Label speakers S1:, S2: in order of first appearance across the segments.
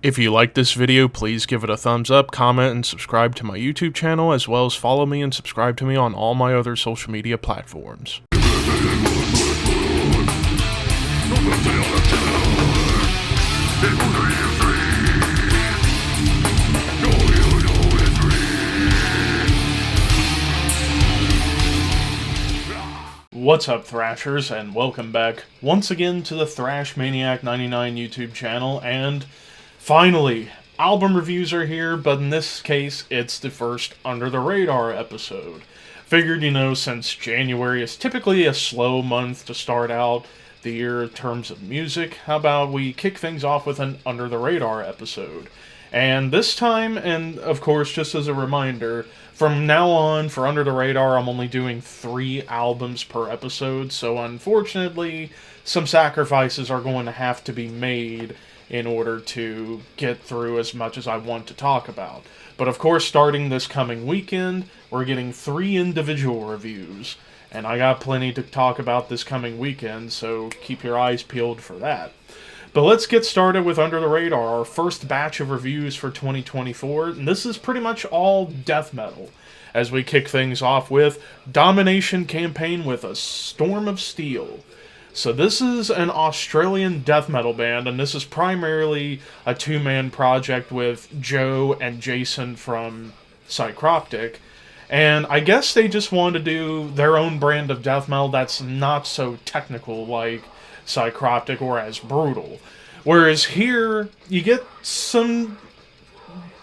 S1: If you like this video, please give it a thumbs up, comment, and subscribe to my YouTube channel, as well as follow me and subscribe to me on all my other social media platforms. What's up, Thrashers, and welcome back once again to the Thrash Maniac 99 YouTube channel, and finally, album reviews are here, but in this case, it's the first Under the Radar episode. Figured, since January is typically a slow month to start out the year in terms of music, how about we kick things off with an Under the Radar episode? And this time, and of course, just as a reminder, from now on, for Under the Radar, I'm only doing 3 albums per episode, so unfortunately, some sacrifices are going to have to be made in order to get through as much as I want to talk about. But of course, starting this coming weekend, we're getting 3 individual reviews, and I got plenty to talk about this coming weekend, so keep your eyes peeled for that. But let's get started with Under the Radar, our first batch of reviews for 2024, and this is pretty much all death metal, as we kick things off with Domination Campaign with a Storm of Steel. So this is an Australian death metal band, and this is primarily a 2-man project with Joe and Jason from SPECTRIX, and I guess they just wanted to do their own brand of death metal that's not so technical like SPECTRIX or as brutal. Whereas here, you get some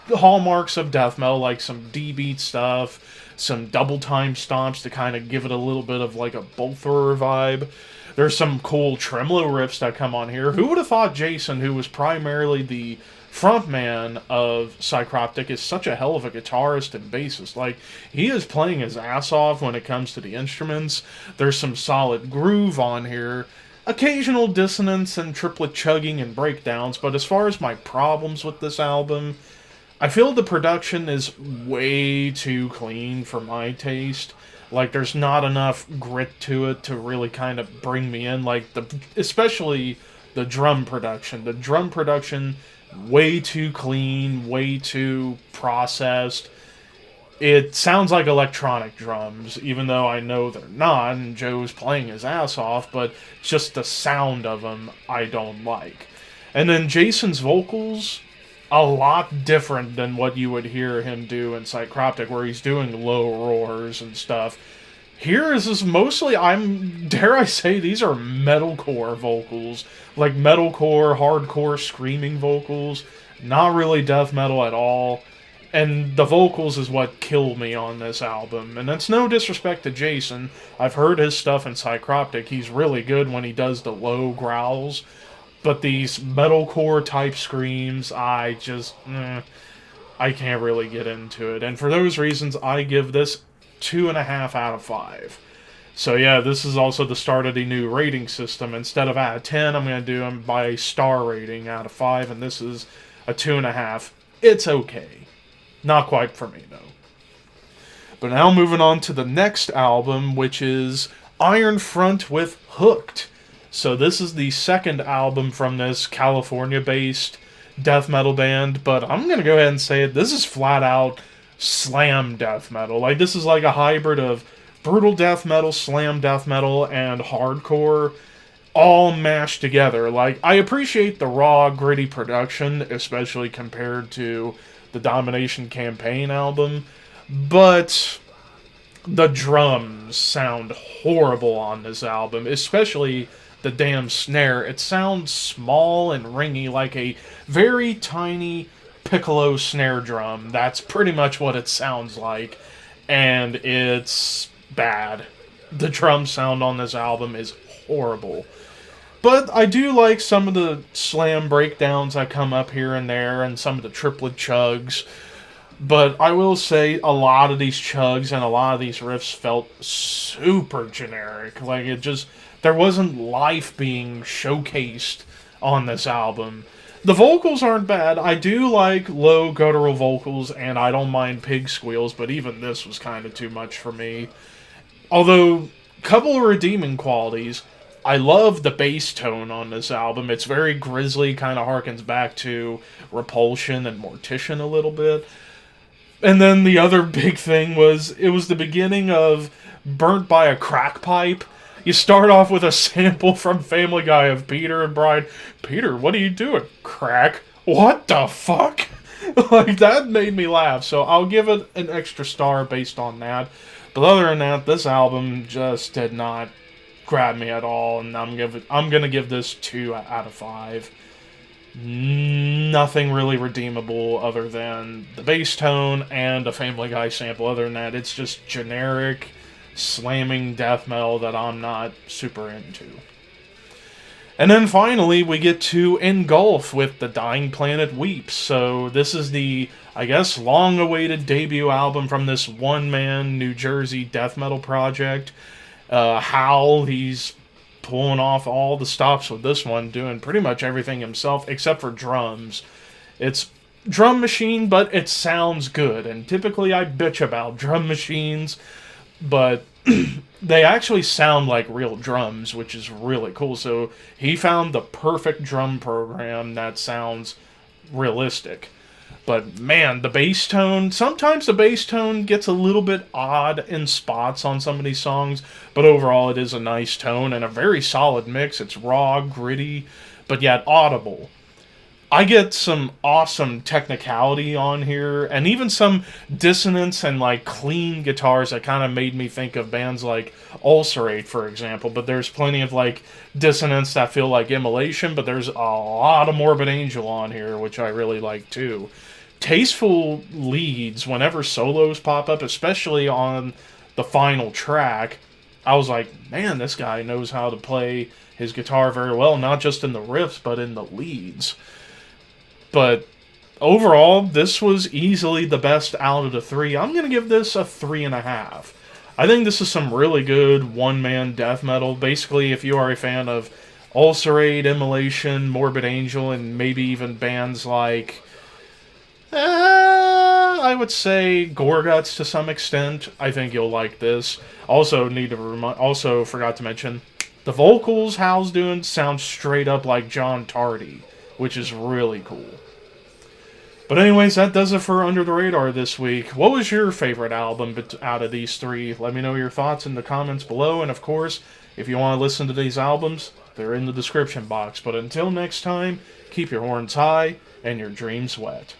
S1: hallmarks of death metal, like some D-beat stuff, some double time stomps to kind of give it a little bit of like a bolt thrower vibe. There's some cool tremolo riffs that come on here. Who would have thought Jason, who was primarily the frontman of SPECTRIX, is such a hell of a guitarist and bassist? Like, he is playing his ass off when it comes to the instruments. There's some solid groove on here. Occasional dissonance and triplet chugging and breakdowns, but as far as my problems with this album, I feel the production is way too clean for my taste. Like, there's not enough grit to it to really kind of bring me in. Like, especially the drum production. The drum production, way too clean, way too processed. It sounds like electronic drums, even though I know they're not, and Joe's playing his ass off, but just the sound of them I don't like. And then Jason's vocals, a lot different than what you would hear him do in SPECTRIX, where he's doing low roars and stuff. Here is mostly, dare I say, these are metalcore vocals. Like metalcore, hardcore, screaming vocals. Not really death metal at all. And the vocals is what killed me on this album. And that's no disrespect to Jason. I've heard his stuff in SPECTRIX. He's really good when he does the low growls. But these metalcore type screams, I can't really get into it. And for those reasons, I give this 2.5 out of 5. So yeah, this is also the start of the new rating system. Instead of out of 10, I'm going to do them by star rating out of 5. And this is a 2.5. It's okay. Not quite for me, though. But now moving on to the next album, which is Iron Front with Hooked. So this is the second album from this California-based death metal band, but I'm going to go ahead and say it, this is flat out slam death metal. Like, this is like a hybrid of brutal death metal, slam death metal, and hardcore, all mashed together. Like, I appreciate the raw, gritty production, especially compared to the Domination Campaign album, but the drums sound horrible on this album, especially the damn snare. It sounds small and ringy, like a very tiny piccolo snare drum. That's pretty much what it sounds like, and it's bad. The drum sound on this album is horrible. But I do like some of the slam breakdowns that come up here and there, and some of the triplet chugs. But I will say a lot of these chugs and a lot of these riffs felt super generic. Like, there wasn't life being showcased on this album. The vocals aren't bad. I do like low guttural vocals, and I don't mind pig squeals, but even this was kind of too much for me. Although, couple of redeeming qualities. I love the bass tone on this album. It's very grisly, kind of harkens back to Repulsion and Mortician a little bit. And then the other big thing was, it was the beginning of Burnt by a Crack Pipe. You start off with a sample from Family Guy of Peter and Brian. Peter, what are you doing? Crack. What the fuck? Like, that made me laugh. So I'll give it an extra star based on that. But other than that, this album just did not grab me at all. And I'm gonna give this 2 out of 5. Nothing really redeemable other than the bass tone and a Family Guy sample. Other than that, it's just generic slamming death metal that I'm not super into. And then finally, we get to Engulf with The Dying Planet Weeps. So this is the, I guess, long-awaited debut album from this one-man New Jersey death metal project. Hal, he's pulling off all the stops with this one, doing pretty much everything himself except for drums. It's drum machine, but it sounds good. And typically I bitch about drum machines, but they actually sound like real drums, which is really cool. So he found the perfect drum program that sounds realistic. But man, the bass tone, sometimes the bass tone gets a little bit odd in spots on some of these songs, but overall it is a nice tone and a very solid mix. It's raw, gritty, but yet audible. I get some awesome technicality on here, and even some dissonance and like clean guitars that kind of made me think of bands like Ulcerate, for example. But there's plenty of like dissonance that feel like Immolation, but there's a lot of Morbid Angel on here, which I really like too. Tasteful leads whenever solos pop up, especially on the final track. I was like, man, this guy knows how to play his guitar very well, not just in the riffs, but in the leads. But overall, this was easily the best out of the 3. I'm going to give this a 3.5. I think this is some really good one-man death metal. Basically, if you are a fan of Ulcerate, Immolation, Morbid Angel, and maybe even bands like, I would say Gorguts to some extent, I think you'll like this. Also forgot to mention, the vocals Hal's doing sound straight up like John Tardy, which is really cool. But anyways, that does it for Under the Radar this week. What was your favorite album out of these 3? Let me know your thoughts in the comments below. And of course, if you want to listen to these albums, they're in the description box. But until next time, keep your horns high and your dreams wet.